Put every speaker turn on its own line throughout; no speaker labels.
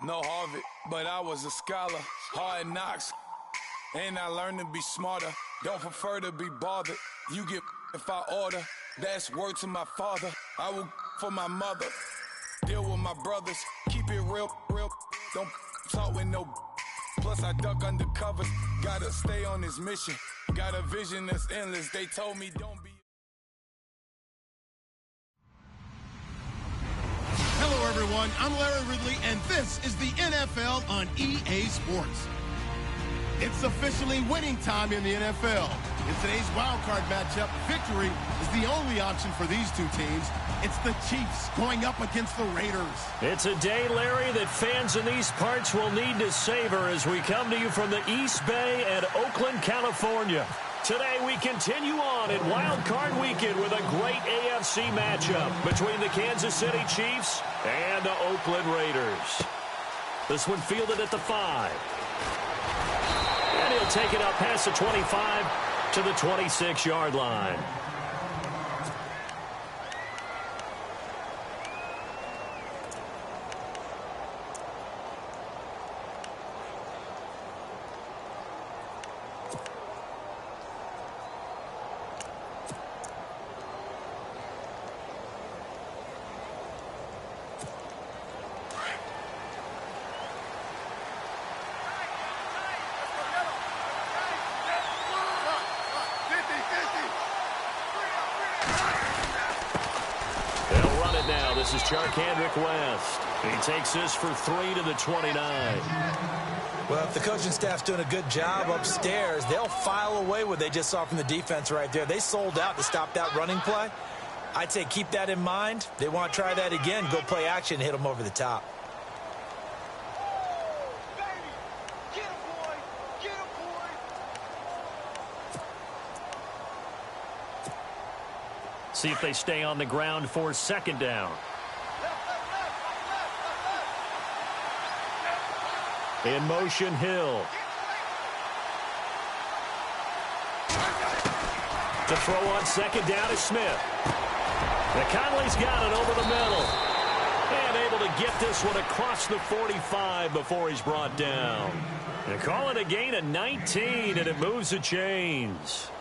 No Harvard, but I was a scholar. Hard knocks, and I learned to be smarter. Don't prefer to be bothered. You get if I order. That's word to my father. I will for my mother. Deal with my brothers. Keep it real, real. Don't talk with no. Plus I duck under covers. Gotta stay on this mission. Got a vision that's endless. They told me don't be.
Hello, everyone. I'm Larry Ridley, and this is the NFL on EA Sports. It's officially winning time in the NFL. In today's wildcard matchup, victory is the only option for these two teams. It's the Chiefs going up against the Raiders.
It's a day, Larry, that fans in these parts will need to savor as we come to you from the East Bay and Oakland, California. Today we continue on in Wild Card Weekend with a great AFC matchup between the Kansas City Chiefs and the Oakland Raiders. This one fielded at the 5. And he'll take it up past the 25 to the 26-yard line. This is Charkandrick West. He takes this for 3 to the 29.
Well, if the coaching staff's doing a good job upstairs, they'll file away what they just saw from the defense right there. They sold out to stop that running play. I'd say keep that in mind. They want to try that again, go play action, hit them over the top.
See if they stay on the ground for second down. In motion, Hill. To throw on second down is Smith. And Conley's got it over the middle. And able to get this one across the 45 before he's brought down. They call it a gain of 19, and it moves the chains.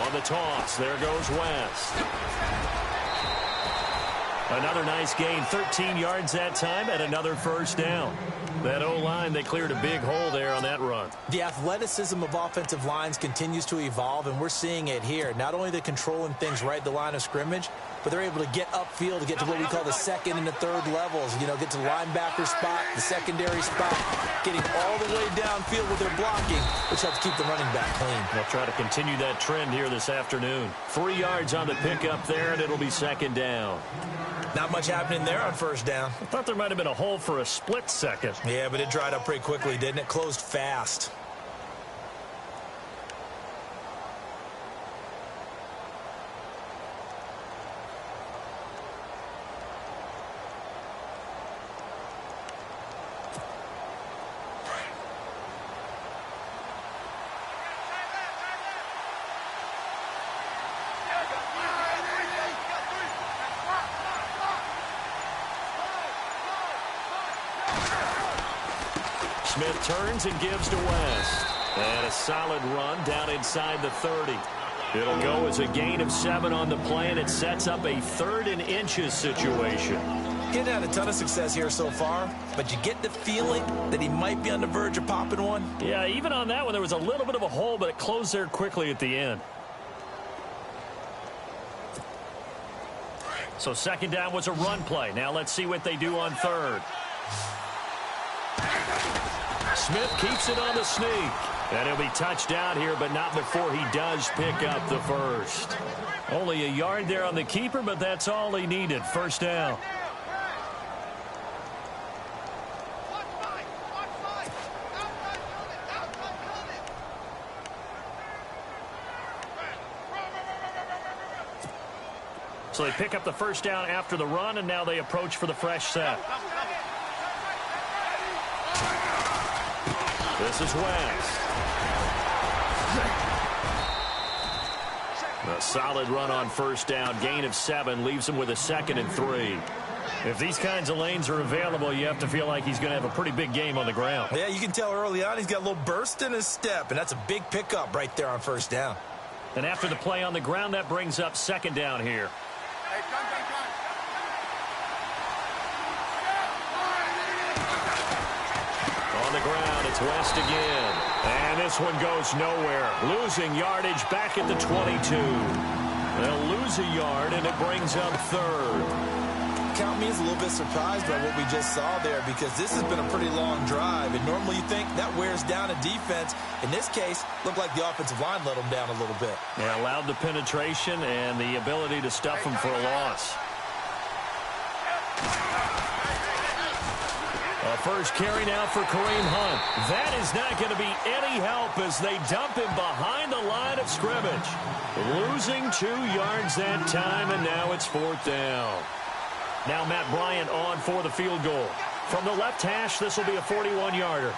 On the toss, there goes West. Another nice gain, 13 yards that time, and another first down. That O-line, they cleared a big hole there on that run.
The athleticism of offensive lines continues to evolve, and we're seeing it here. Not only they're controlling things right at the line of scrimmage, but they're able to get upfield to get to what we call the second and the third levels. You know, get to the linebacker spot, the secondary spot, getting all the way downfield with their blocking, which helps keep the running back clean.
They'll try to continue that trend here this afternoon. 3 yards on the pickup there, and it'll be second down.
Not much happening there on first down.
I thought there might have been a hole for a split second.
Yeah, but it dried up pretty quickly, didn't it? Closed fast.
Smith turns and gives to West. And a solid run down inside the 30. It'll go as a gain of 7 on the play, and it sets up a 3rd and inches situation.
He's had a ton of success here so far, but you get the feeling that he might be on the verge of popping one.
Yeah, even on that one, there was a little bit of a hole, but it closed there quickly at the end. So second down was a run play. Now let's see what they do on third. Smith keeps it on the sneak. And he'll be touched down here, but not before he does pick up the first. Only a yard there on the keeper, but that's all he needed. First down. So they pick up the first down after the run, and now they approach for the fresh set. This is West. A solid run on first down. Gain of 7 leaves him with a 2nd and 3. If these kinds of lanes are available, you have to feel like he's going to have a pretty big game on the ground.
Yeah, you can tell early on he's got a little burst in his step, and that's a big pickup right there on first down.
And after the play on the ground, that brings up 2nd down here. On the ground, it's West again. And this one goes nowhere. Losing yardage back at the 22. They'll lose a yard, and it brings up 3rd.
Count me as a little bit surprised by what we just saw there, because this has been a pretty long drive, and normally you think that wears down a defense. In this case, looked like the offensive line let them down a little bit.
Yeah, allowed the penetration and the ability to stuff them for a loss. A first carry now for Kareem Hunt. That is not going to be any help as they dump him behind the line of scrimmage. Losing 2 yards that time, and now it's 4th down. Now Matt Bryant on for the field goal. From the left hash, this will be a 41-yarder.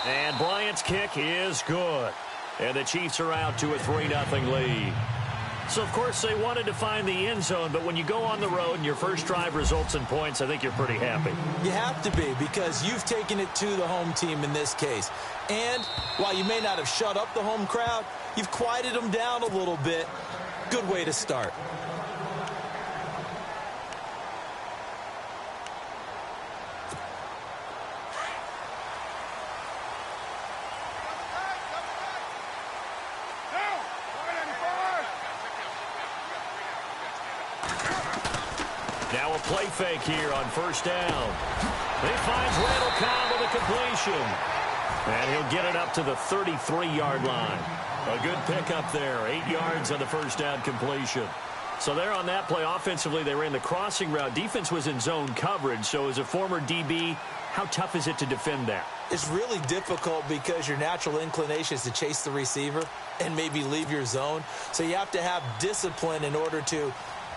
And Bryant's kick is good. And the Chiefs are out to a 3-0 lead. So, of course, they wanted to find the end zone, but when you go on the road and your first drive results in points, I think you're pretty happy.
You have to be, because you've taken it to the home team in this case. And while you may not have shut up the home crowd, you've quieted them down a little bit. Good way to start.
Now a play fake here on first down. He finds Randall Cobb with a completion. And he'll get it up to the 33-yard line. A good pickup there. 8 yards on the first down completion. So there on that play, offensively, they ran the crossing route. Defense was in zone coverage. So as a former DB, how tough is it to defend that?
It's really difficult because your natural inclination is to chase the receiver and maybe leave your zone. So you have to have discipline in order to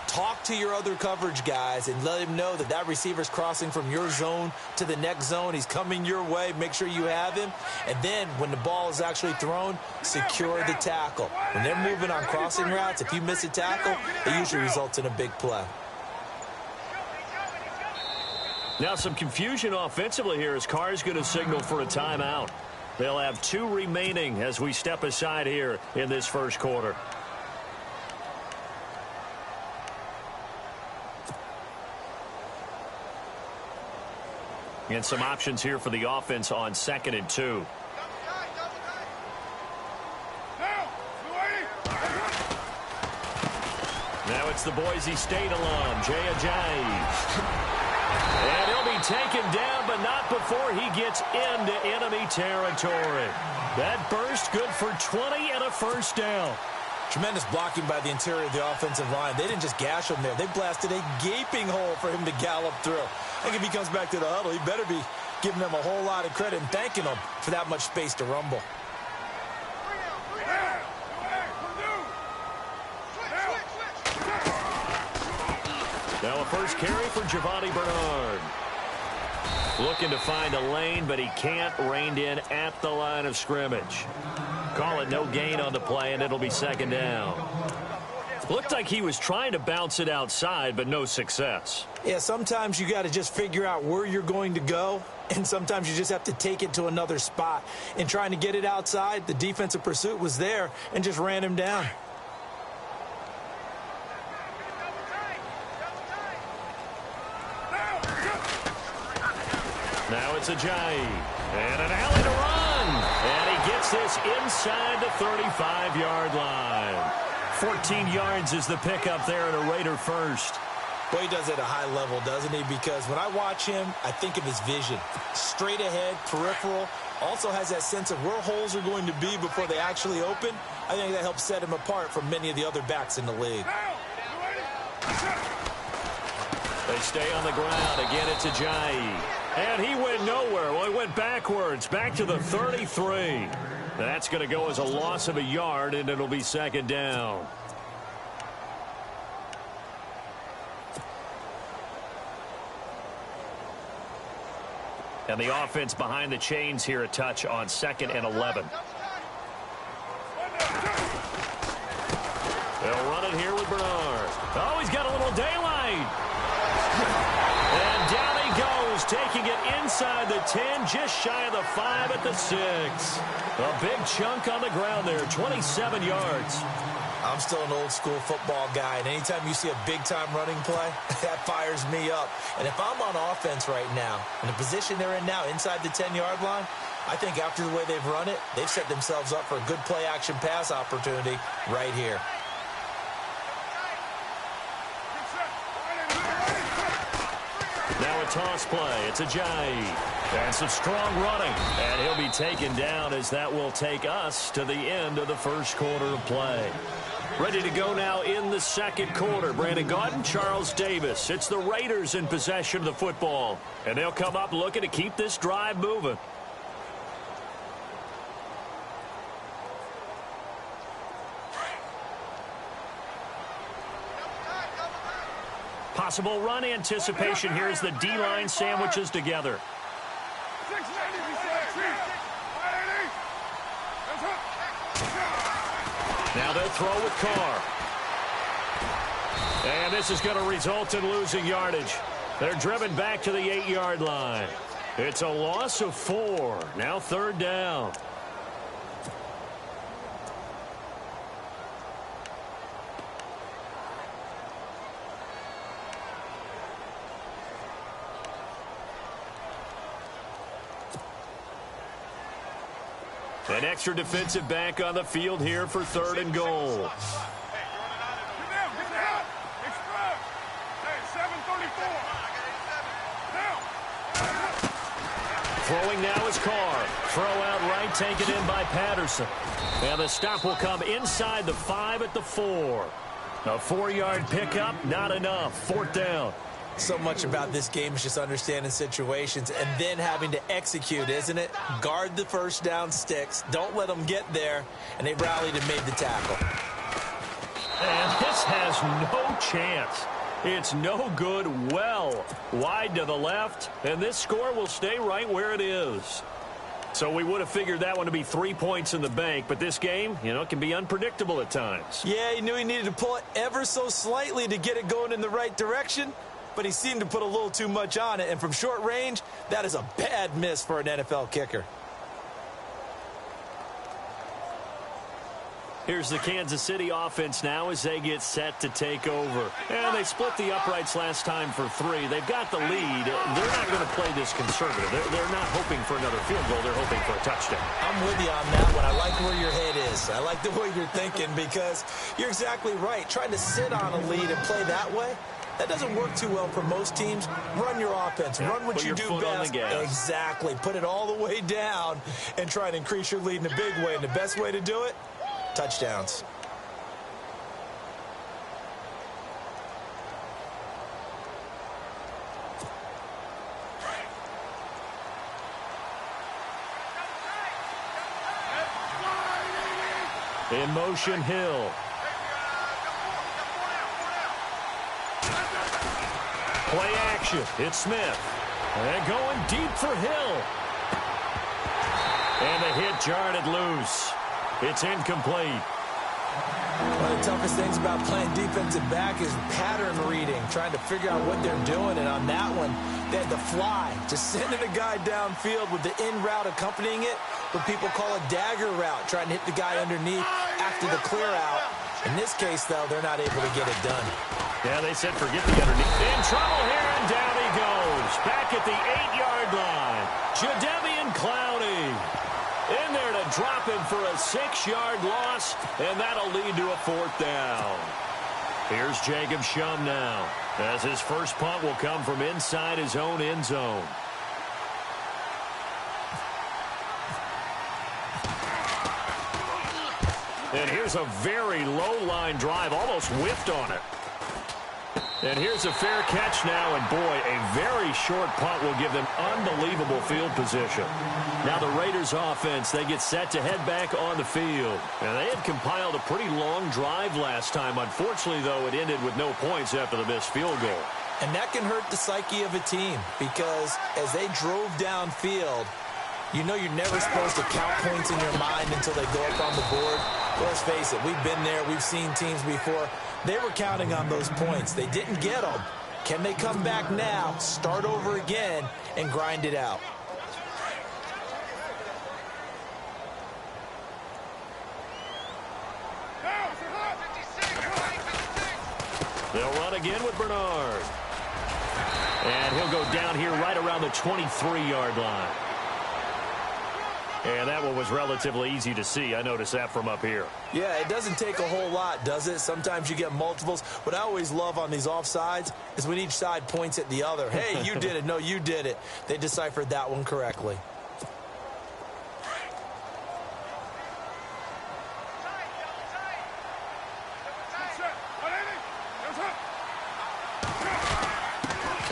talk to your other coverage guys and let him know that that receiver's crossing from your zone to the next zone. He's coming your way. Make sure you have him. And then when the ball is actually thrown, secure the tackle. When they're moving on crossing routes, if you miss a tackle, it usually results in a big play.
Now some confusion offensively here as Carr's going to signal for a timeout. They'll have 2 remaining as we step aside here in this first quarter. And some options here for the offense on 2nd and 2. Now it's the Boise State alum, Jay Ajayi. And he'll be taken down, but not before he gets into enemy territory. That burst good for 20 and a first down.
Tremendous blocking by the interior of the offensive line. They didn't just gash him there. They blasted a gaping hole for him to gallop through. I think if he comes back to the huddle, he better be giving them a whole lot of credit and thanking them for that much space to rumble.
Now a first carry for Giovanni Bernard. Looking to find a lane, but he can't. Reined in at the line of scrimmage. Call it no gain on the play, and it'll be 2nd down. Looked like he was trying to bounce it outside, but no success.
Yeah, sometimes you got to just figure out where you're going to go, and sometimes you just have to take it to another spot. In trying to get it outside, the defensive pursuit was there and just ran him down.
Now it's Ajayi. And an alley to run. And he gets this inside the 35-yard line. 14 yards is the pickup there and a Raider first.
Well, he does it at a high level, doesn't he? Because when I watch him, I think of his vision. Straight ahead, peripheral. Also has that sense of where holes are going to be before they actually open. I think that helps set him apart from many of the other backs in the league.
They stay on the ground. Again, it's Ajayi. And he went nowhere. Well, he went backwards, back to the 33. That's going to go as a loss of a yard, and it'll be second down. And the offense behind the chains here a touch on 2nd and 11. They'll run it here with Bernard. Oh, he's got a little daylight. And down he goes, taking it inside the 10, just shy of the 5 at the 6. A big chunk on the ground there, 27 yards.
I'm still an old-school football guy, and anytime you see a big-time running play, that fires me up. And if I'm on offense right now, in the position they're in now, inside the 10-yard line, I think after the way they've run it, they've set themselves up for a good play-action pass opportunity right here.
Now a toss play. It's Ajayi. And some strong running. And he'll be taken down as that will take us to the end of the first quarter of play. Ready to go now in the second quarter. Brandon Gaudin, Charles Davis. It's the Raiders in possession of the football. And they'll come up looking to keep this drive moving. Possible run anticipation here as the D-line sandwiches together. Now they'll throw with Carr. And this is going to result in losing yardage. They're driven back to the 8-yard line. It's a loss of 4. Now 3rd down. An extra defensive back on the field here for 3rd and goal. Throwing now is Carr. Throw out right, taken in by Patterson. And the stop will come inside the 5 at the 4. A 4-yard pickup, not enough. 4th down.
So much about this game is just understanding situations and then having to execute, isn't it? Guard the first down sticks. Don't let them get there. And they rallied and made the tackle.
And this has no chance. It's no good. Well wide to the left. And this score will stay right where it is. So we would have figured that one to be 3 points in the bank. But this game, you know, can be unpredictable at times.
Yeah, he knew he needed to pull it ever so slightly to get it going in the right direction. But he seemed to put a little too much on it. And from short range, that is a bad miss for an NFL kicker.
Here's the Kansas City offense now as they get set to take over. And they split the uprights last time for 3. They've got the lead. They're not going to play this conservative. They're not hoping for another field goal. They're hoping for a touchdown.
I'm with you on that one. I like where your head is. I like the way you're thinking because you're exactly right. Trying to sit on a lead and play that way, that doesn't work too well for most teams. Run your offense. Run what you do best. Exactly. Put it all the way down and try and increase your lead in a big way. And the best way to do it, touchdowns.
In motion, Hill. Play action. It's Smith. And going deep for Hill. And the hit jarred it loose. It's incomplete.
One of the toughest things about playing defensive back is pattern reading, trying to figure out what they're doing. And on that one, they had the fly, just sending a guy downfield with the in route accompanying it, what people call a dagger route, trying to hit the guy underneath after the clear out. In this case, though, they're not able to get it done.
Yeah, they said forget the underneath. In trouble here, and down he goes. Back at the 8-yard line. Jadeveon Clowney in there to drop him for a 6-yard loss, and that'll lead to a 4th down. Here's Jacob Shum now, as his first punt will come from inside his own end zone. And here's a very low-line drive, almost whiffed on it. And here's a fair catch now, and boy, a very short punt will give them unbelievable field position. Now the Raiders offense, they get set to head back on the field. And they had compiled a pretty long drive last time. Unfortunately, though, it ended with no points after the missed field goal.
And that can hurt the psyche of a team because as they drove downfield, you know you're never supposed to count points in your mind until they go up on the board. But let's face it, we've been there. We've seen teams before. They were counting on those points. They didn't get them. Can they come back now, start over again, and grind it out?
They'll run again with Bernard. And he'll go down here right around the 23-yard line. And that one was relatively easy to see. I noticed that from up here.
Yeah, it doesn't take a whole lot, does it? Sometimes you get multiples. What I always love on these offsides is when each side points at the other. Hey, you did it. No, you did it. They deciphered that one correctly.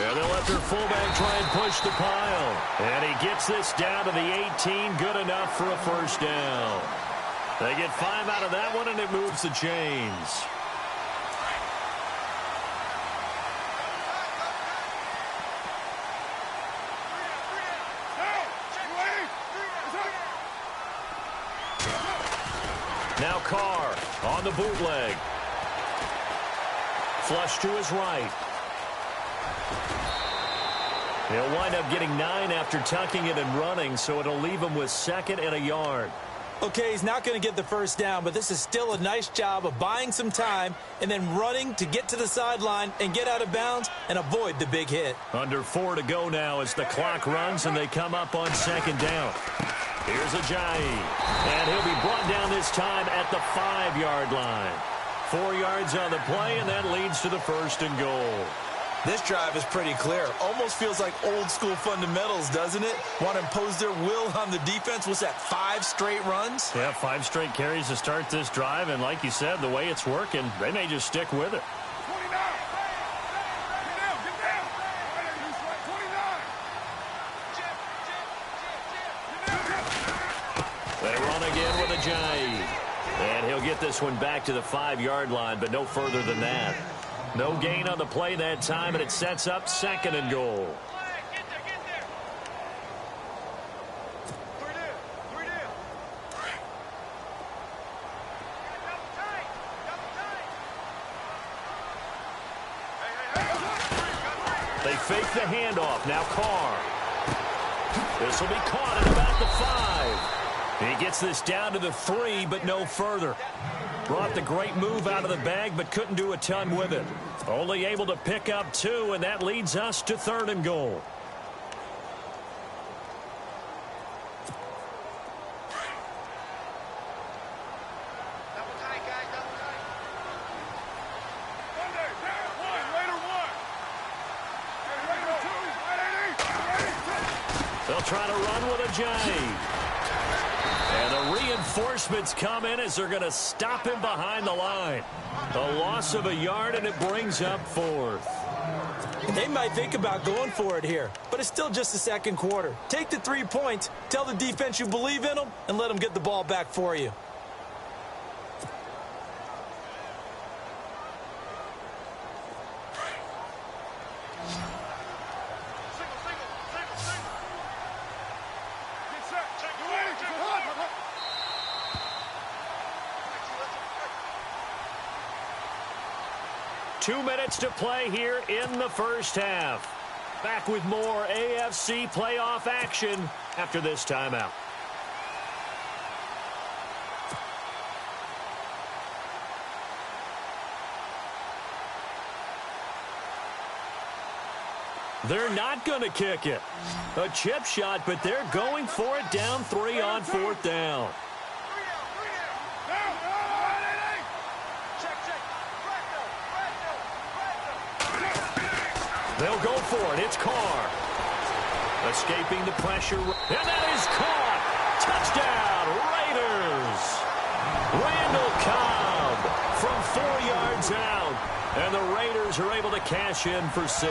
And they'll let their fullback try and push the pile. And he gets this down to the 18. Good enough for a first down. They get 5 out of that one, and it moves the chains. Now Carr on the bootleg. Flush to his right. He'll wind up getting 9 after tucking it and running, so it'll leave him with 2nd and a yard.
Okay, he's not going to get the first down, but this is still a nice job of buying some time and then running to get to the sideline and get out of bounds and avoid the big hit.
Under 4 to go now as the clock runs and they come up on 2nd down. Here's Ajayi, and he'll be brought down this time at the 5-yard line. 4 yards on the play, and that leads to the 1st and goal.
This drive is pretty clear. Almost feels like old-school fundamentals, doesn't it? Want to impose their will on the defense. Was that 5 straight runs?
Yeah, 5 straight carries to start this drive, and like you said, the way it's working, they may just stick with it.
29.
They run again with Ajayi. And he'll get this one back to the 5-yard line, but no further than that. No gain on the play that time, and it sets up 2nd and goal. They fake the handoff. Now Carr. This will be caught at about the 5. He gets this down to the 3, but no further. Brought the great move out of the bag, but couldn't do a ton with it. Only able to pick up 2, and that leads us to 3rd and goal. They'll try to run with Ajayi. And the reinforcements come in as they're going to stop him behind the line. A loss of a yard, and it brings up 4th.
They might think about going for it here, but it's still just the 2nd quarter. Take the 3 points, tell the defense you believe in them, and let them get the ball back for you.
Two minutes to play here in the first half. Back with more AFC playoff action after this timeout. They're not going to kick it. A chip shot, but they're going for it down 3 on 4th down. They'll go for it. It's Carr. Escaping the pressure. And that is caught. Touchdown, Raiders. Randall Cobb from 4 yards out. And the Raiders are able to cash in for 6.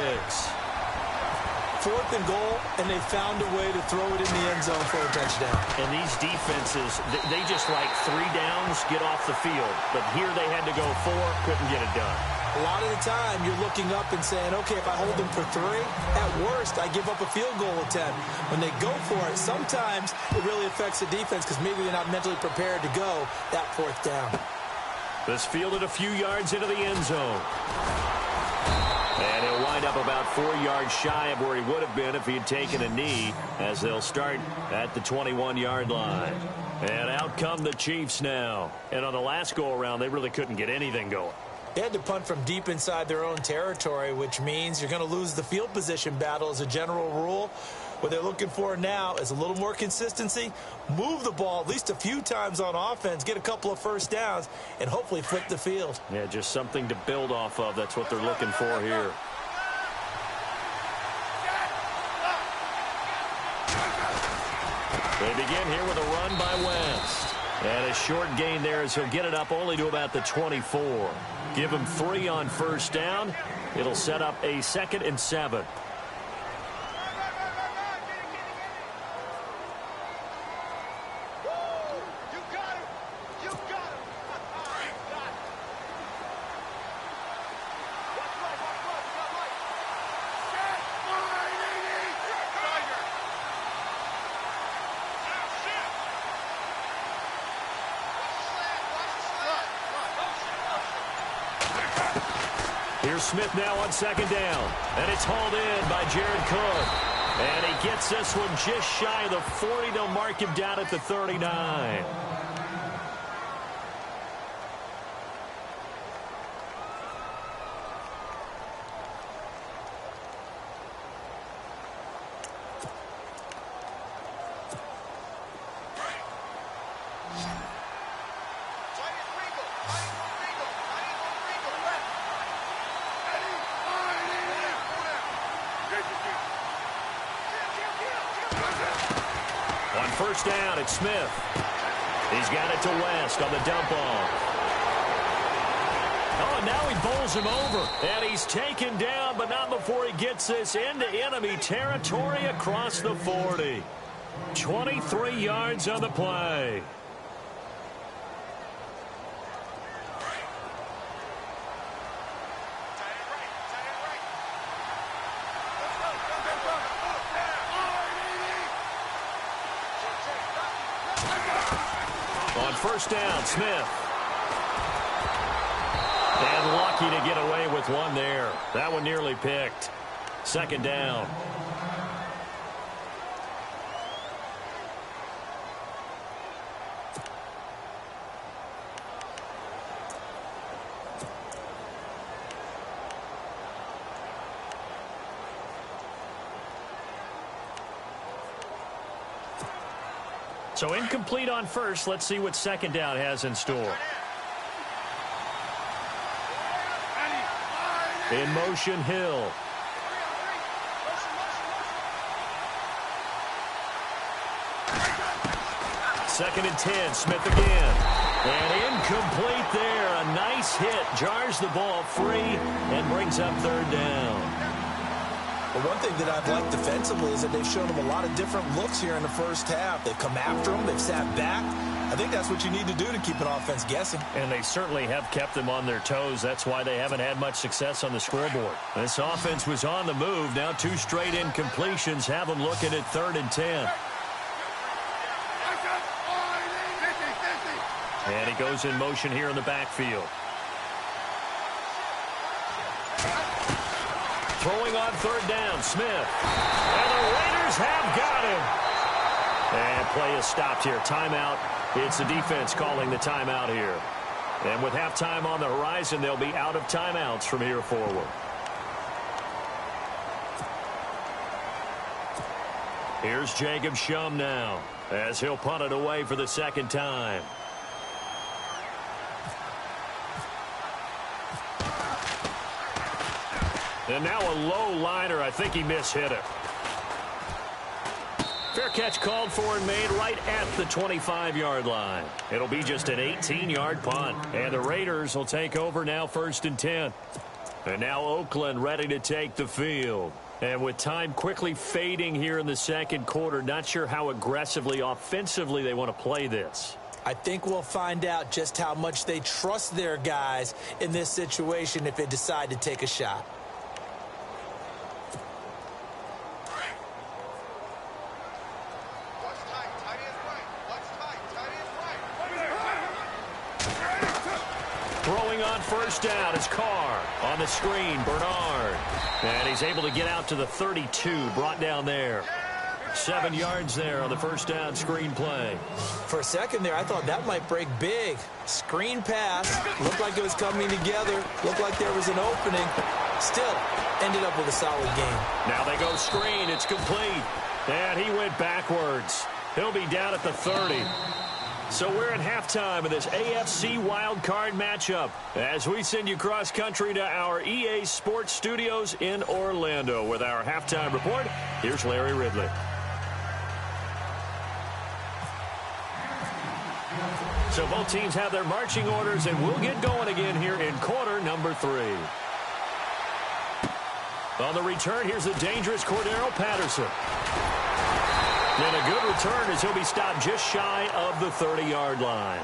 4th and goal, and they found a way to throw it in the end zone for a touchdown.
And these defenses, they just like 3 downs, get off the field. But here they had to go 4, couldn't get it done.
A lot of the time, you're looking up and saying, okay, if I hold them for 3, at worst, I give up a field goal attempt. When they go for it, sometimes it really affects the defense because maybe they're not mentally prepared to go that 4th down.
This fielded a few yards into the end zone. And he'll wind up about 4 yards shy of where he would have been if he had taken a knee, as they'll start at the 21-yard line. And out come the Chiefs now. And on the last go-around, they really couldn't get anything going.
They had to punt from deep inside their own territory, which means you're going to lose the field position battle as a general rule. What they're looking for now is a little more consistency, move the ball at least a few times on offense, get a couple of first downs, and hopefully flip the field.
Yeah, just something to build off of. That's what they're looking for here. They begin here with a run by West. And a short gain there as he'll get it up only to about the 24. Give him 3 on first down. It'll set up a 2nd and 7. Here's Smith now on 2nd down. And it's hauled in by Jared Cook. And he gets this one just shy of the 40. They'll mark him down at the 39. On first down, it's Smith. He's got it to West on the dump off. Oh, and now he bowls him over. And he's taken down, but not before he gets this into enemy territory across the 40. 23 yards on the play. On first down, Smith. And lucky to get away with one there. That one nearly picked. 2nd down. So incomplete on first. Let's see what 2nd down has in store. In motion, Hill. Second and 10, Smith again. And incomplete there. A nice hit. Jars the ball free and brings up 3rd down.
But one thing that I've liked defensively is that they've shown them a lot of different looks here in the first half. They've come after them. They've sat back. I think that's what you need to do to keep an offense guessing.
And they certainly have kept them on their toes. That's why they haven't had much success on the scoreboard. This offense was on the move. Now 2 straight incompletions have them looking at 3rd and 10. And he goes in motion here in the backfield. Throwing on 3rd down, Smith. And the Raiders have got him. And play is stopped here. Timeout. It's the defense calling the timeout here. And with halftime on the horizon, they'll be out of timeouts from here forward. Here's Jacob Shum now, as he'll punt it away for the 2nd time. And now a low liner. I think he mishit it. Fair catch called for and made right at the 25-yard line. It'll be just an 18-yard punt. And the Raiders will take over now 1st and 10. And now Oakland ready to take the field. And with time quickly fading here in the second quarter, not sure how aggressively, offensively they want to play this.
I think we'll find out just how much they trust their guys in this situation if they decide to take a shot.
Throwing on first down is Carr. On the screen, Bernard. And he's able to get out to the 32, brought down there. 7 yards there on the first down screen play.
For a second there, I thought that might break big. Screen pass. Looked like it was coming together. Looked like there was an opening. Still, ended up with a solid game.
Now they go screen. It's complete. And he went backwards. He'll be down at the 30. So we're at halftime of this AFC wildcard matchup as we send you cross-country to our EA Sports Studios in Orlando with our halftime report. Here's Larry Ridley. So both teams have their marching orders, and we'll get going again here in quarter number 3. On the return, here's the dangerous Cordero Patterson. And a good return as he'll be stopped just shy of the 30-yard line.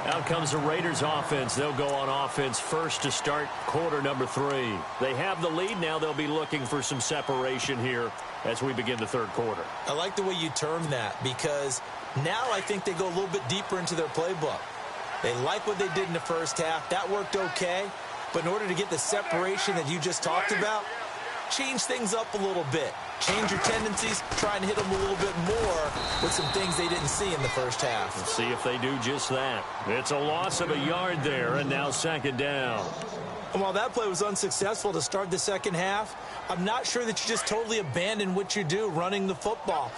Out comes the Raiders offense. They'll go on offense first to start quarter number 3. They have the lead. Now they'll be looking for some separation here as we begin the third quarter.
I like the way you termed that because now I think they go a little bit deeper into their playbook. They like what they did in the first half. That worked okay. But in order to get the separation that you just talked about, change things up a little bit. Change your tendencies, try and hit them a little bit more with some things they didn't see in the first half.
Let's see if they do just that. It's a loss of a yard there, and now second down.
And while that play was unsuccessful to start the second half, I'm not sure that you just totally abandon what you do running the football.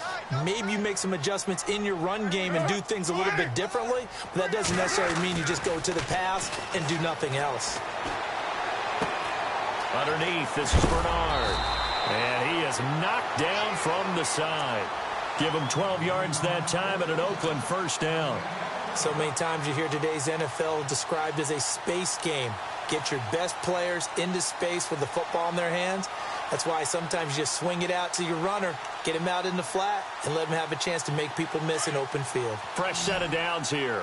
Maybe you make some adjustments in your run game and do things a little bit differently, but that doesn't necessarily mean you just go to the pass and do nothing else.
Underneath, this is Bernard. And he is knocked down from the side. Give him 12 yards that time and an Oakland first down.
So many times you hear today's NFL described as a space game. Get your best players into space with the football in their hands. That's why sometimes you just swing it out to your runner, get him out in the flat, and let him have a chance to make people miss an open field.
Fresh set of downs here.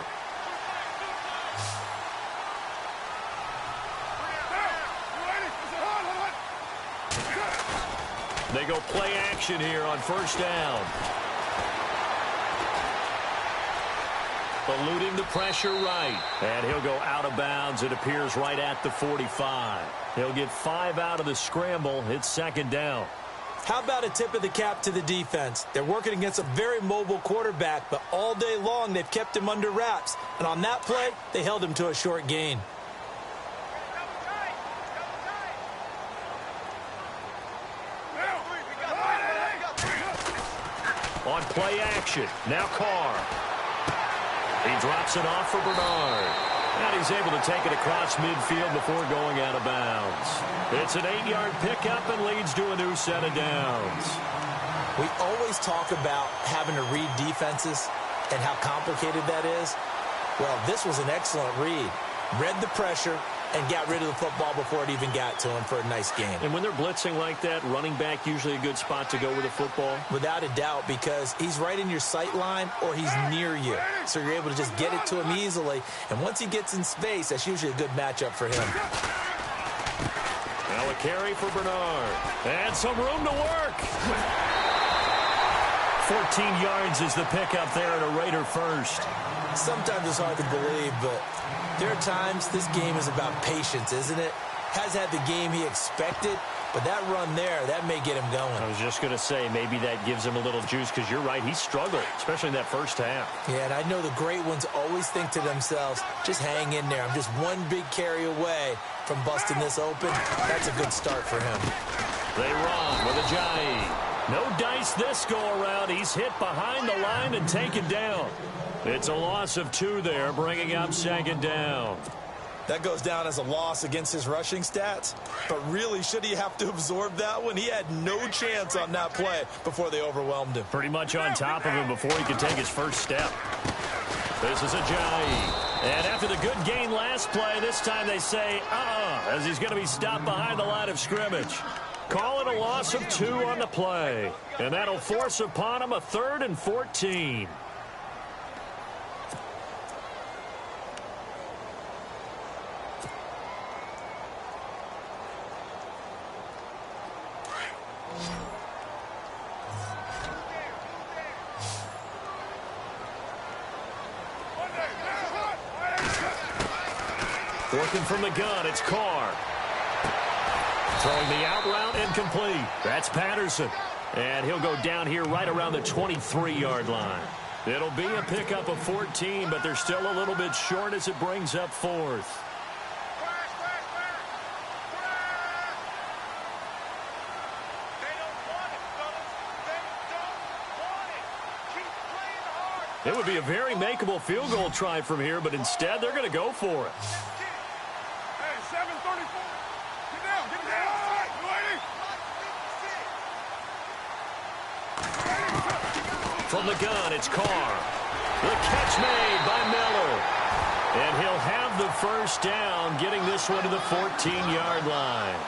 They go play action here on first down. Eluding the pressure right. And he'll go out of bounds. It appears right at the 45. He'll get 5 out of the scramble. It's second down.
How about a tip of the cap to the defense? They're working against a very mobile quarterback, but all day long they've kept him under wraps. And on that play, they held him to a short gain.
On play action, now Carr. He drops it off for Bernard. And he's able to take it across midfield before going out of bounds. It's an 8-yard pickup and leads to a new set of downs.
We always talk about having to read defenses and how complicated that is. Well, this was an excellent read. Read the pressure and got rid of the football before it even got to him for a nice game.
And when they're blitzing like that, running back usually a good spot to go with the football?
Without a doubt, because he's right in your sight line or he's near you. So you're able to just get it to him easily. And once he gets in space, that's usually a good matchup for him.
Now a carry for Bernard. And some room to work. 14 yards is the pickup there at a Raider first.
Sometimes it's hard to believe, but there are times this game is about patience, isn't it? Has had the game he expected, but that run there, that may get him going.
I was just going to say, maybe that gives him a little juice because you're right, he struggled, especially in that first half.
Yeah, and I know the great ones always think to themselves, just hang in there. I'm just one big carry away from busting this open. That's a good start for him.
They run with Ajayi. No dice this go-around. He's hit behind the line and taken down. It's a loss of 2 there, bringing up second down.
That goes down as a loss against his rushing stats. But really, should he have to absorb that one? He had no chance on that play before they overwhelmed him.
Pretty much on top of him before he could take his first step. This is Ajayi. And after the good gain last play, this time they say, as he's going to be stopped behind the line of scrimmage. Call it a loss of 2 on the play. And that'll force upon him a 3rd and 14. Working from the gun, it's Carr. Throwing the out route incomplete. That's Patterson. And he'll go down here right around the 23-yard line. It'll be a pickup of 14, but they're still a little bit short as it brings up 4th. It would be a very makeable field goal try from here, but instead they're going to go for it. From the gun, it's Carr. The catch made by Miller. And he'll have the first down, getting this one to the 14-yard line.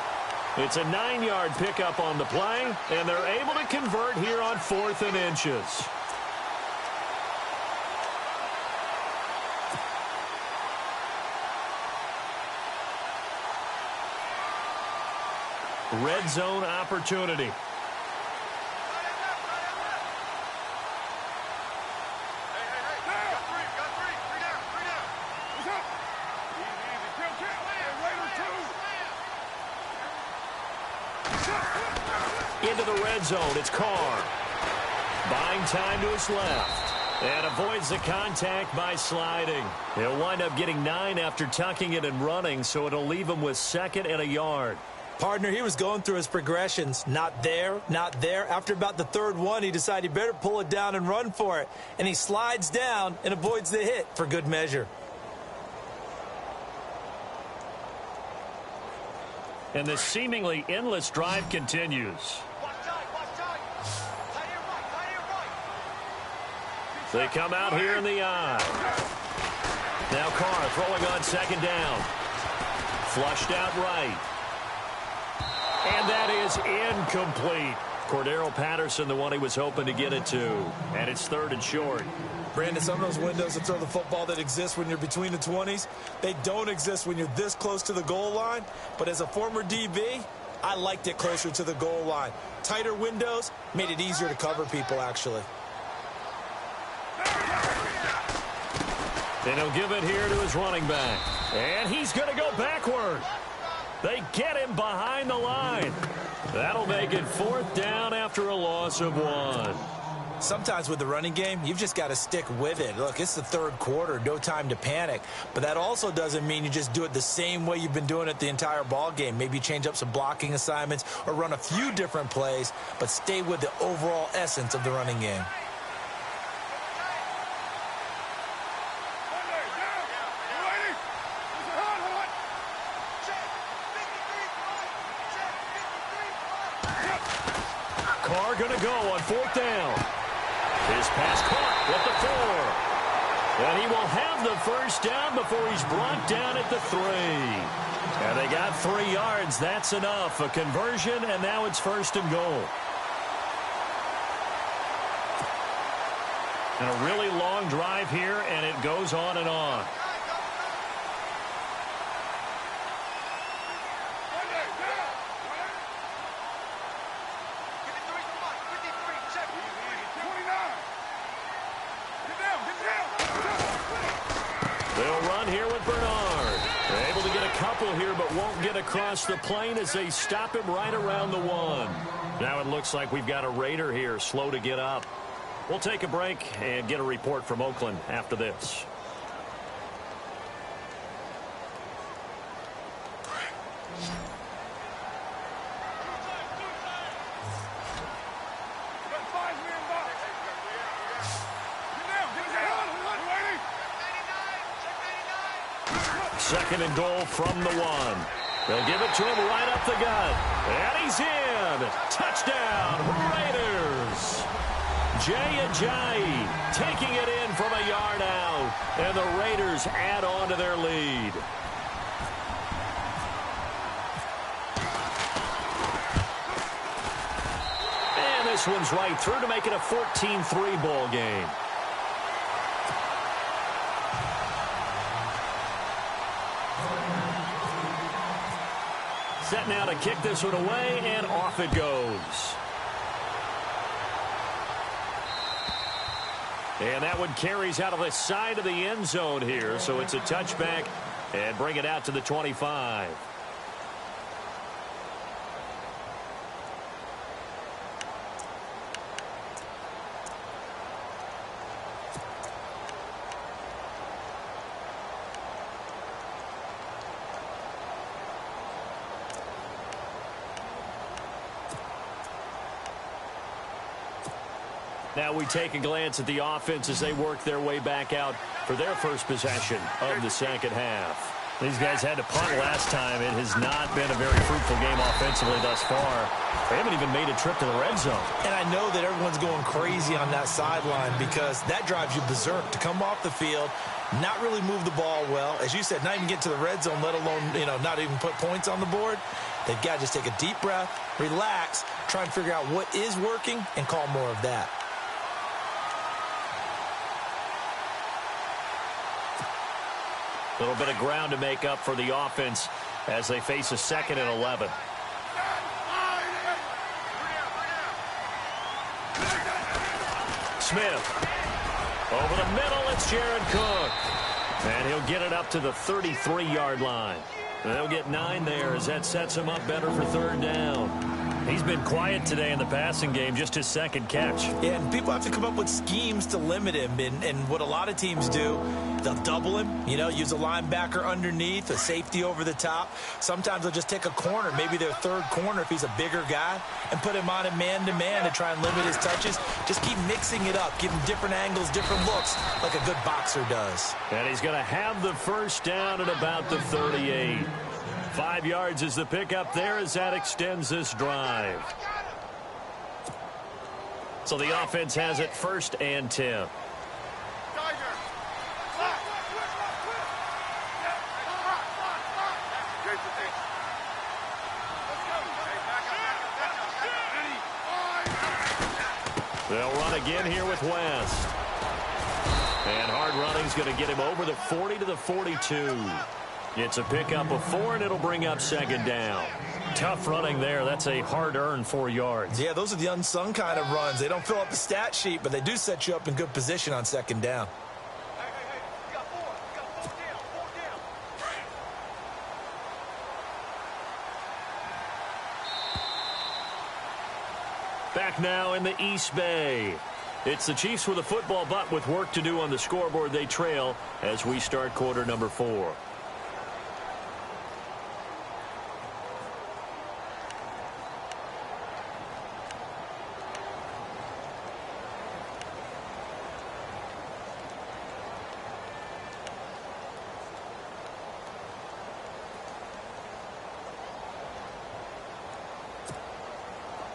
It's a 9-yard pickup on the play, and they're able to convert here on 4th and inches. Red zone opportunity. Into the red zone, it's Carr. Buying time to his left. And avoids the contact by sliding. He'll wind up getting 9 after tucking it and running, so it'll leave him with 2nd and a yard.
Partner, he was going through his progressions. Not there, not there. After about the 3rd one, he decided he better pull it down and run for it. And he slides down and avoids the hit for good measure.
And the seemingly endless drive continues. They come out here in the eye. Now Carr throwing on 2nd down. Flushed out right. And that is incomplete. Cordero Patterson, the one he was hoping to get it to. And it's 3rd and short.
Brandon, some of those windows to throw the football that exist when you're between the 20s, they don't exist when you're this close to the goal line. But as a former DB, I liked it closer to the goal line. Tighter windows made it easier to cover people, actually.
Then he'll give it here to his running back. And he's going to go backward. They get him behind the line. That'll make it 4th down after a loss of 1.
Sometimes with the running game, you've just got to stick with it. Look, it's the 3rd quarter, no time to panic. But that also doesn't mean you just do it the same way you've been doing it the entire ball game. Maybe change up some blocking assignments or run a few different plays, but stay with the overall essence of the running game.
Carr going to go on 4th down. His pass caught at the 4. And he will have the first down before he's brought down at the 3. And they got 3 yards. That's enough. A conversion, and now it's 1st and goal. And a really long drive here, and it goes on and on. They'll run here with Bernard. They're able to get a couple here, but won't get across the plane as they stop him right around the 1. Now it looks like we've got a Raider here, slow to get up. We'll take a break and get a report from Oakland after this. Second and goal from the 1. They'll give it to him right up the gut. And he's in. Touchdown, Raiders. Ajayi taking it in from a yard out. And the Raiders add on to their lead. And this one's right through to make it a 14-3 ball game. Set now to kick this one away, and off it goes. And that one carries out of the side of the end zone here, so it's a touchback and bring it out to the 25. Now we take a glance at the offense as they work their way back out for their first possession of the second half.
These guys had to punt last time. It has not been a very fruitful game offensively thus far. They haven't even made a trip to the red zone.
And I know that everyone's going crazy on that sideline because that drives you berserk to come off the field, not really move the ball well. As you said, not even get to the red zone, let alone, not even put points on the board. They've got to just take a deep breath, relax, try and figure out what is working and call more of that.
A little bit of ground to make up for the offense as they face a 2nd and 11. Smith. Over the middle, it's Jared Cook. And he'll get it up to the 33-yard line. They'll get 9 there as that sets him up better for 3rd down.
He's been quiet today in the passing game, just his 2nd catch.
Yeah, and people have to come up with schemes to limit him. And what a lot of teams do, they'll double him, use a linebacker underneath, a safety over the top. Sometimes they'll just take a corner, maybe their 3rd corner if he's a bigger guy, and put him on a man-to-man to try and limit his touches. Just keep mixing it up, give him different angles, different looks, like a good boxer does.
And he's going to have the 1st down at about the 38. 5 yards is the pickup there as that extends this drive. So the offense has it 1st and 10. They'll run again here with West. And hard running's going to get him over the 40 to the 42. It's a pickup of 4, and it'll bring up 2nd down.
Tough running there. That's a hard-earned 4 yards.
Yeah, those are the unsung kind of runs. They don't fill up the stat sheet, but they do set you up in good position on 2nd down.
Back now in the East Bay. It's the Chiefs with a football, but with work to do on the scoreboard. They trail as we start quarter number 4.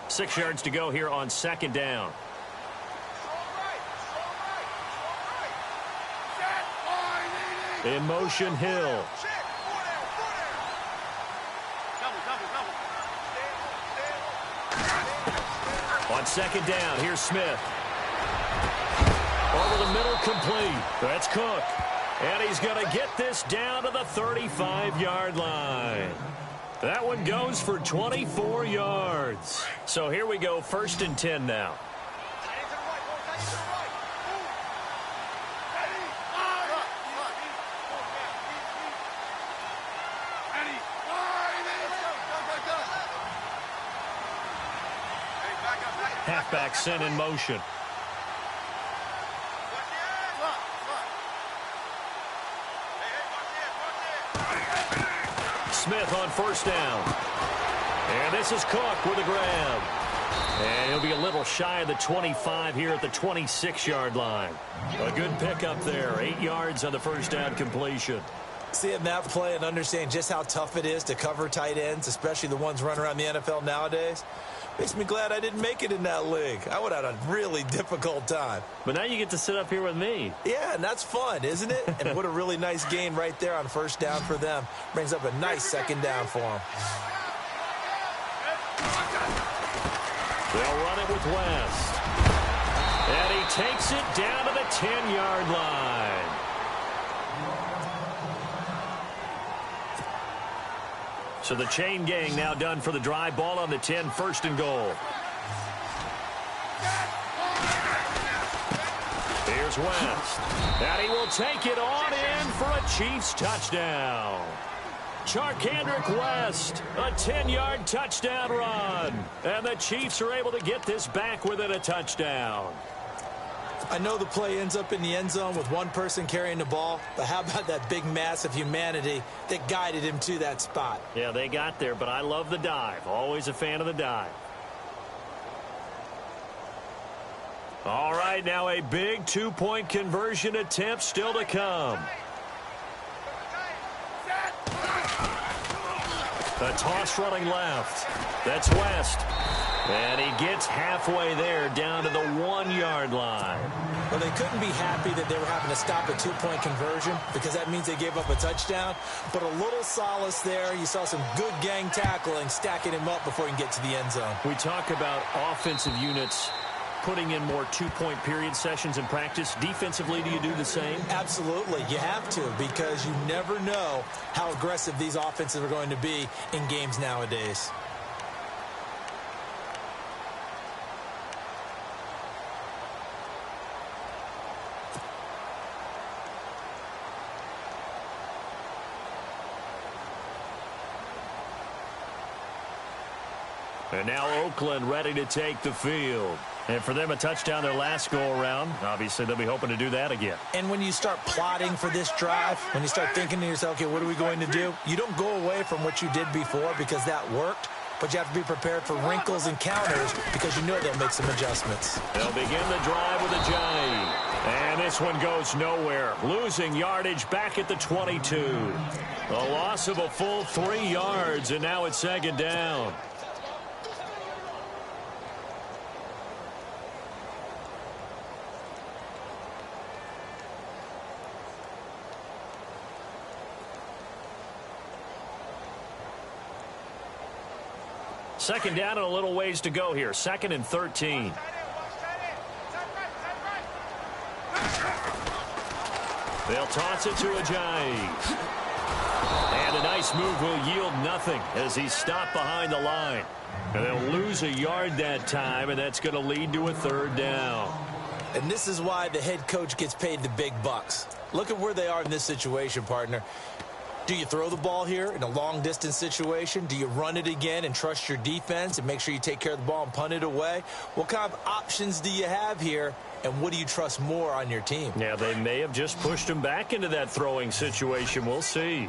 Six yards to go here on 2nd down. In motion, Hill. On 2nd down, here's Smith. Over the middle, complete. That's Cook. And he's going to get this down to the 35-yard line. That one goes for 24 yards. So here we go, 1st and 10 now. Halfback sent in motion. Smith on 1st down. And this is Cook with a grab. And he'll be a little shy of the 25 here at the 26-yard line. A good pickup there. 8 yards on the 1st down completion.
Seeing that play and understand just how tough it is to cover tight ends, especially the ones running around the NFL nowadays. Makes me glad I didn't make it in that league. I would have had a really difficult time.
But now you get to sit up here with me.
Yeah, and that's fun, isn't it? And what a really nice gain right there on first down for them. Brings up a nice second down for them.
They'll run it with West. And he takes it down to the 10-yard line. So the chain gang now done for the drive. Ball on the 10, first and goal. Here's West. And he will take it on in for a Chiefs touchdown. Charkandrick West, a 10-yard touchdown run. And the Chiefs are able to get this back within a touchdown.
I know the play ends up in the end zone with one person carrying the ball, but how about that big mass of humanity that guided him to that spot?
Yeah, they got there, but I love the dive. Always a fan of the dive. All right, now a big two-point conversion attempt still to come. The toss running left. That's West. And he gets halfway there down to the 1-yard line.
Well, they couldn't be happy that they were having to stop a two-point conversion because that means they gave up a touchdown. But a little solace there. You saw some good gang tackling, stacking him up before he can get to the end zone.
We talk about offensive units putting in more two-point period sessions in practice. Defensively, do you do the same?
Absolutely. You have to because you never know how aggressive these offenses are going to be in games nowadays.
And now Oakland ready to take the field. And for them, a touchdown their last go-around. Obviously, they'll be hoping to do that again.
And when you start plotting for this drive, when you start thinking to yourself, okay, what are we going to do? You don't go away from what you did before because that worked, but you have to be prepared for wrinkles and counters because you know they'll make some adjustments.
They'll begin the drive with a Johnny. And this one goes nowhere. Losing yardage back at the 22. A loss of a full 3 yards, and now it's second down. Second down and a little ways to go here. 2nd and 13. They'll toss it to Ajayi. And a nice move will yield nothing as he's stopped behind the line. And they'll lose a yard that time, and that's going to lead to a 3rd down.
And this is why the head coach gets paid the big bucks. Look at where they are in this situation, partner. Do you throw the ball here in a long-distance situation? Do you run it again and trust your defense and make sure you take care of the ball and punt it away? What kind of options do you have here, and what do you trust more on your team?
Yeah, they may have just pushed him back into that throwing situation. We'll see.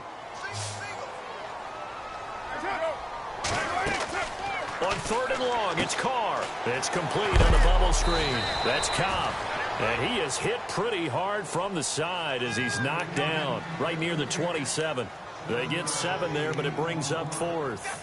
On 3rd and long, it's Carr. It's complete on the bubble screen. That's Cobb. And he is hit pretty hard from the side as he's knocked down right near the 27. They get 7 there, but it brings up 4th.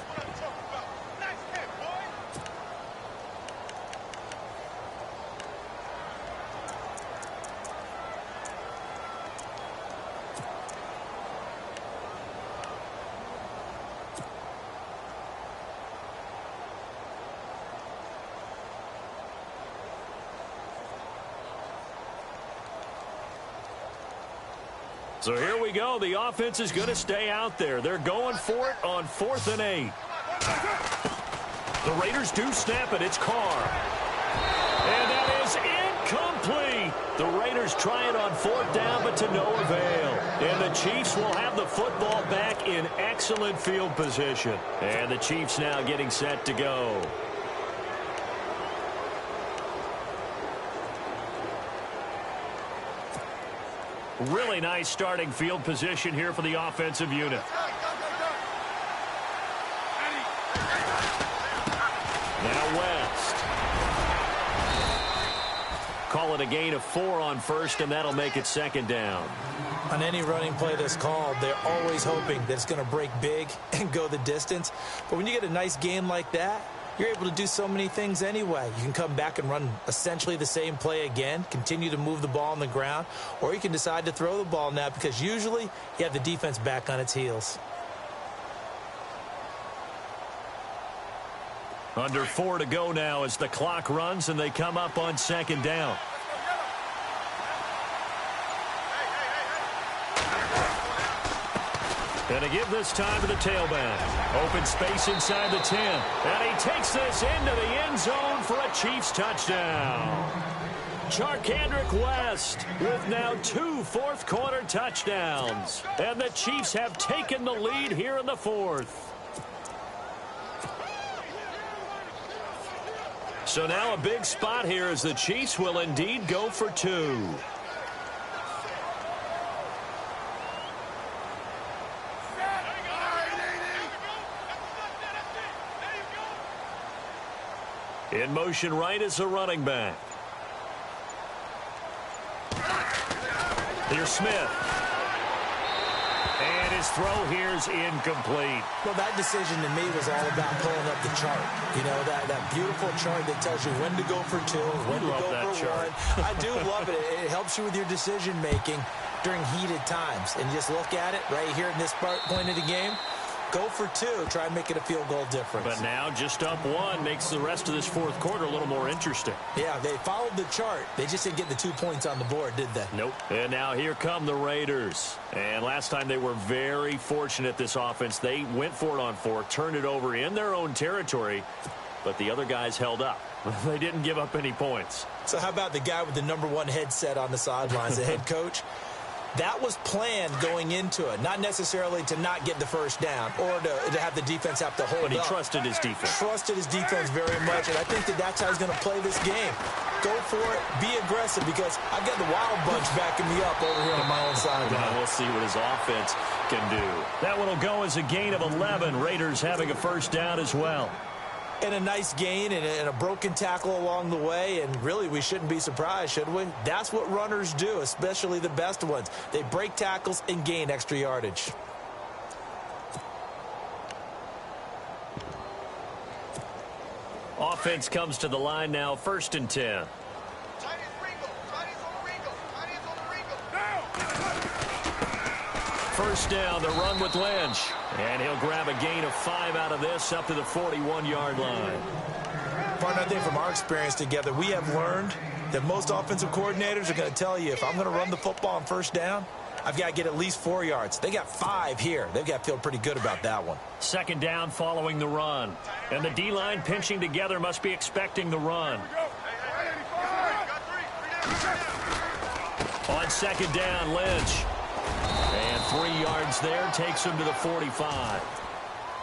So here we go. The offense is going to stay out there. They're going for it on 4th and 8. The Raiders do snap it. It's Carr. And that is incomplete. The Raiders try it on 4th down, but to no avail. And the Chiefs will have the football back in excellent field position. And the Chiefs now getting set to go. Really nice starting field position here for the offensive unit. Now West. Call it a gain of 4 on 1st, and that'll make it 2nd down.
On any running play that's called, they're always hoping that it's going to break big and go the distance. But when you get a nice gain like that, you're able to do so many things anyway. You can come back and run essentially the same play again, continue to move the ball on the ground, or you can decide to throw the ball now because usually you have the defense back on its heels.
Under 4 to go now as the clock runs and they come up on second down. And to give this time to the tailback. Open space inside the 10. And he takes this into the end zone for a Chiefs touchdown. Charkandrick West with now 2 fourth-quarter touchdowns. And the Chiefs have taken the lead here in the fourth. So now a big spot here as the Chiefs will indeed go for 2. In motion right is the running back. Here's Smith. And his throw here is incomplete.
Well, that decision to me was all about pulling up the chart. You know, that beautiful chart that tells you when to go for 2, when to go for 1. I do love it. It helps you with your decision-making during heated times. And you just look at it right here in this point of the game. Go for 2. Try and make it a field goal difference.
But now just up 1 makes the rest of this fourth quarter a little more interesting.
Yeah, they followed the chart. They just didn't get the 2 points on the board, did they?
Nope. And now here come the Raiders. And last time they were very fortunate, this offense. They went for it on 4, turned it over in their own territory, but the other guys held up. They didn't give up any points.
So how about the guy with the #1 headset on the sidelines, the head coach? That was planned going into it, not necessarily to not get the first down or to have the defense have to hold up.
But he trusted his defense.
Trusted his defense very much, and I think that's how he's going to play this game. Go for it, be aggressive, because I've got the Wild Bunch backing me up over here on my own side.
Now we'll see what his offense can do. That one will go as a gain of 11. Raiders having a first down as well.
And a nice gain and a broken tackle along the way, and really we shouldn't be surprised, should we? That's what runners do, especially the best ones. They break tackles and gain extra yardage.
Offense comes to the line now, 1st and 10. First down, the run with Lynch. And he'll grab a gain of 5 out of this up to the 41-yard line.
Partner, I think from our experience together, we have learned that most offensive coordinators are going to tell you, if I'm going to run the football on first down, I've got to get at least 4 yards. They got 5 here. They've got to feel pretty good about that one.
Second down following the run. And the D-line pinching together must be expecting the run. On second down, Lynch. And 3 yards there takes him to the 45.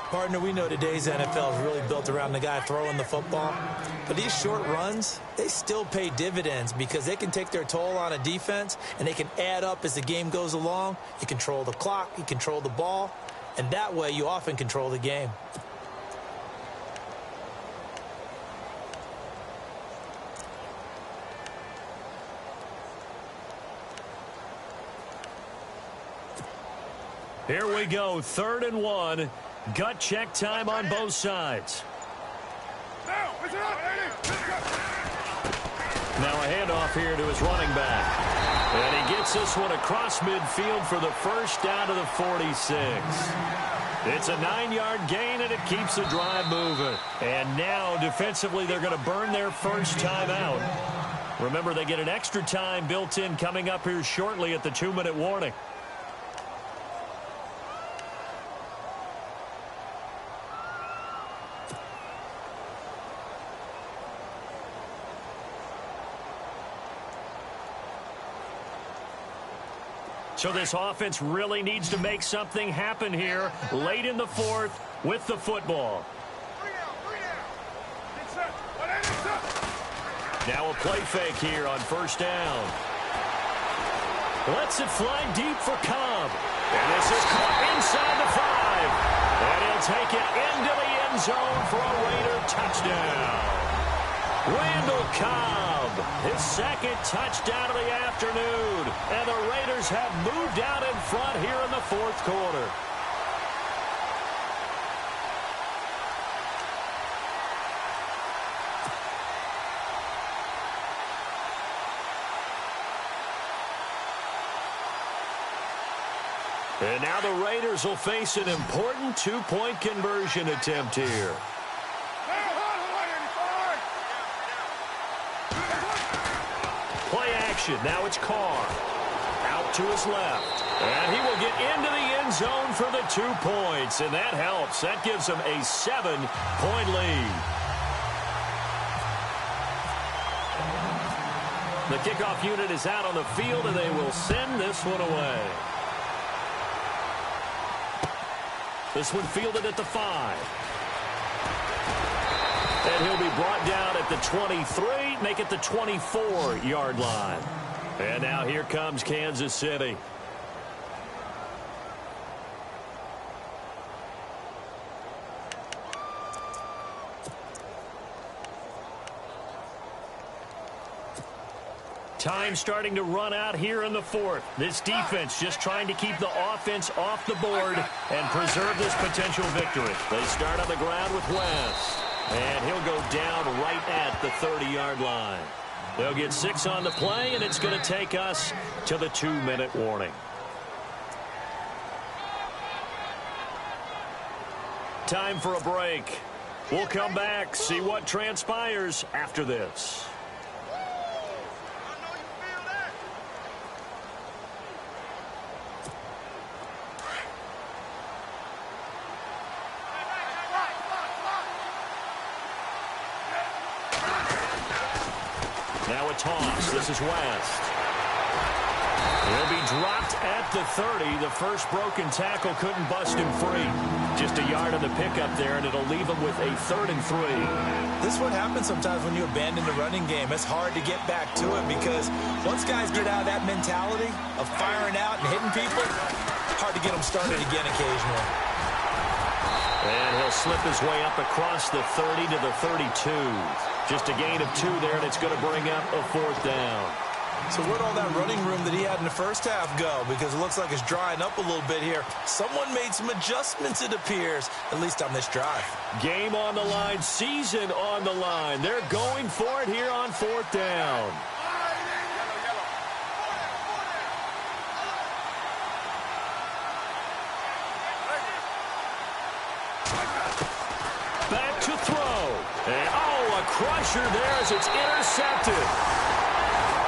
Partner, we know today's NFL is really built around the guy throwing the football. But these short runs, they still pay dividends because they can take their toll on a defense and they can add up as the game goes along. You control the clock, you control the ball, and that way you often control the game.
Here we go, 3rd and 1. Gut check time on both sides. Now a handoff here to his running back. And he gets this one across midfield for the first down to the 46. It's a 9-yard gain, and it keeps the drive moving. And now, defensively, they're going to burn their first time out. Remember, they get an extra time built in coming up here shortly at the 2-minute warning. So this offense really needs to make something happen here late in the fourth with the football. Now a play fake here on first down. Lets it fly deep for Cobb. And this is caught inside the 5. And he'll take it into the end zone for a Raider touchdown. Randall Cobb, his second touchdown of the afternoon. And the Raiders have moved out in front here in the fourth quarter. And now the Raiders will face an important two-point conversion attempt here. Play action. Now it's Carr. Out to his left. And he will get into the end zone for the 2 points. And that helps. That gives him a 7-point lead. The kickoff unit is out on the field, and they will send this one away. This one fielded at the 5. And he'll be brought down at the 23, make it the 24-yard line. And now here comes Kansas City. Time starting to run out here in the 4th. This defense just trying to keep the offense off the board and preserve this potential victory. They start on the ground with West. And he'll go down right at the 30-yard line. They'll get 6 on the play, and it's going to take us to the 2-minute warning. Time for a break. We'll come back, see what transpires after this. Now a toss. This is West. He'll be dropped at the 30. The first broken tackle couldn't bust him free. Just a yard on the pickup there, and it'll leave him with a 3rd and 3.
This is what happens sometimes when you abandon the running game. It's hard to get back to it because once guys get out of that mentality of firing out and hitting people, hard to get them started again occasionally.
And he'll slip his way up across the 30 to the 32. Just a gain of 2 there, and it's going to bring up a 4th down.
So where'd all that running room that he had in the first half go? Because it looks like it's drying up a little bit here. Someone made some adjustments, it appears, at least on this drive.
Game on the line, season on the line. They're going for it here on 4th down. Back to throw. And, a crusher there as it's intercepted.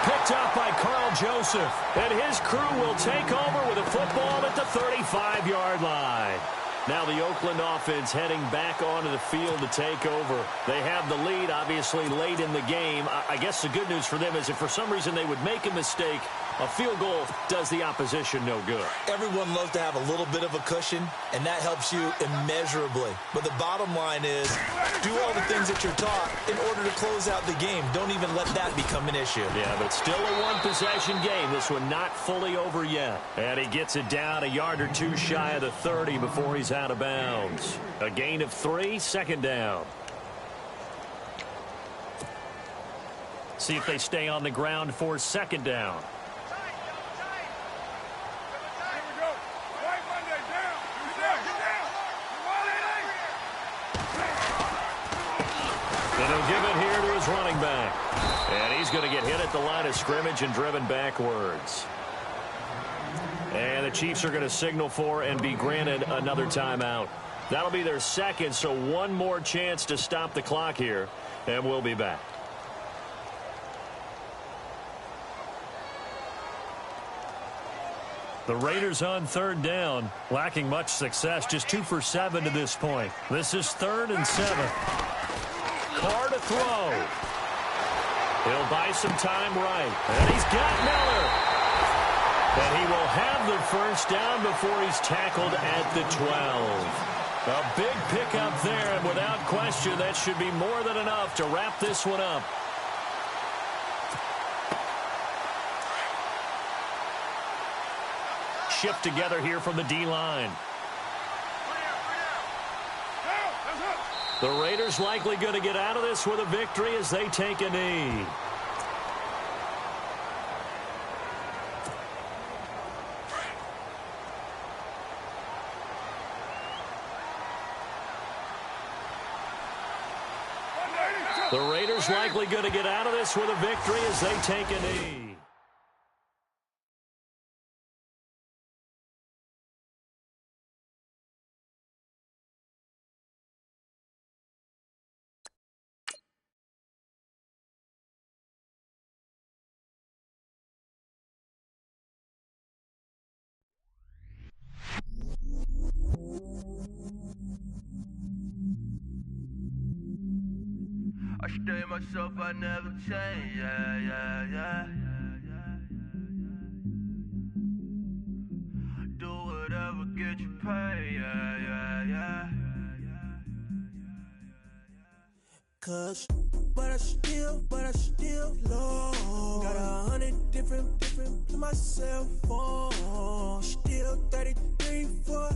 Picked up by Carl Joseph. And his crew will take over with a football at the 35-yard line. Now the Oakland offense heading back onto the field to take over. They have the lead, obviously, late in the game. I guess the good news for them is if for some reason they would make a mistake, a field goal does the opposition no good.
Everyone loves to have a little bit of a cushion, and that helps you immeasurably. But the bottom line is do all the things that you're taught in order to close out the game. Don't even let that become an issue.
Yeah, but still a one-possession game. This one not fully over yet. And he gets it down a yard or 2 shy of the 30 before he's out of bounds. A gain of 3, 2nd down. See if they stay on the ground for 2nd down. And he'll give it here to his running back. And he's going to get hit at the line of scrimmage and driven backwards. And the Chiefs are going to signal for and be granted another timeout. That'll be their 2nd, so one more chance to stop the clock here, and we'll be back. The Raiders on 3rd down, lacking much success, just 2 for 7 to this point. This is 3rd and 7. Carr to throw. He'll buy some time right. And he's got Miller. And he will have the first down before he's tackled at the 12. A big pickup there, and without question, that should be more than enough to wrap this one up. Shift together here from the D-line. The Raiders likely going to get out of this with a victory as they take a knee. The Raiders likely going to get out of this with a victory as they take a knee.
Stay myself, I never change, yeah. Do whatever, get you paid, yeah.
Cause, but I still low. Got 100 different to my cell phone. Still 33 for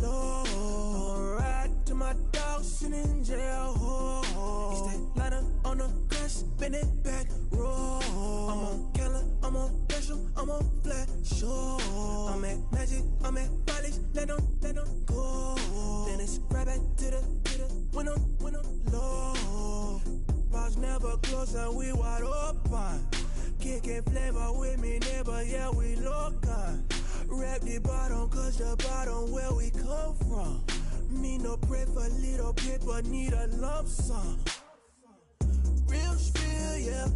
low. I'ma ride to my dog sitting in jail. It's that lighter on the grass, bend it back, roll. I'm on Keller, I'm on Bishop, I'm on Flat Shore. I'm at Magic, I'm at Follies, let them go. Then it's right back to the when I'm low. Bars never close and we wide open. Kicking flavor with me, neighbor, yeah, we local. Rap the bottom, cause the bottom where we come from. Me no pray for little paper, need a lump sum. Real spill, yeah,